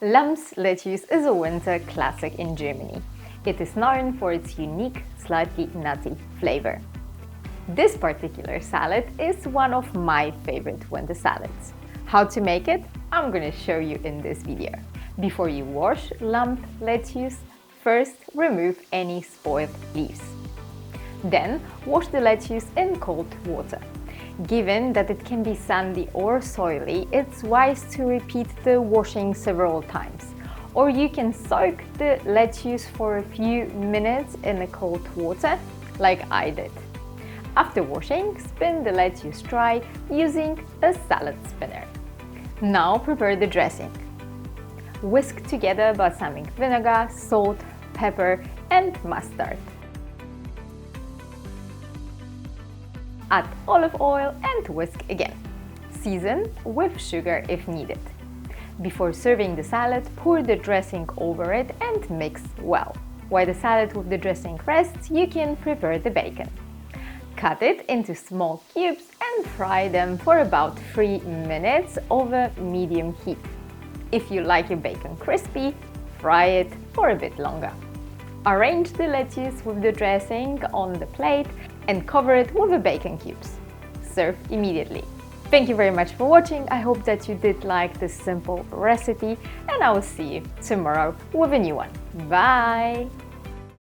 Lump's lettuce is a winter classic in Germany. It is known for its unique, slightly nutty flavor. This particular salad is one of my favorite winter salads. How to make it? I'm going to show you in this video. Before you wash lump lettuce, first remove any spoiled leaves. Then wash the lettuce in cold water. Given that it can be sandy or soily, it's wise to repeat the washing several times. Or you can soak the lettuce for a few minutes in the cold water, like I did. After washing, spin the lettuce dry using a salad spinner. Now prepare the dressing. Whisk together balsamic vinegar, salt, pepper and mustard. Add olive oil and whisk again. Season with sugar if needed. Before serving the salad, pour the dressing over it and mix well. While the salad with the dressing rests, you can prepare the bacon. Cut it into small cubes and fry them for about 3 minutes over medium heat. If you like your bacon crispy, fry it for a bit longer. Arrange the lettuce with the dressing on the plate and cover it with the bacon cubes. Serve immediately. Thank you very much for watching. I hope that you did like this simple recipe and I will see you tomorrow with a new one. Bye!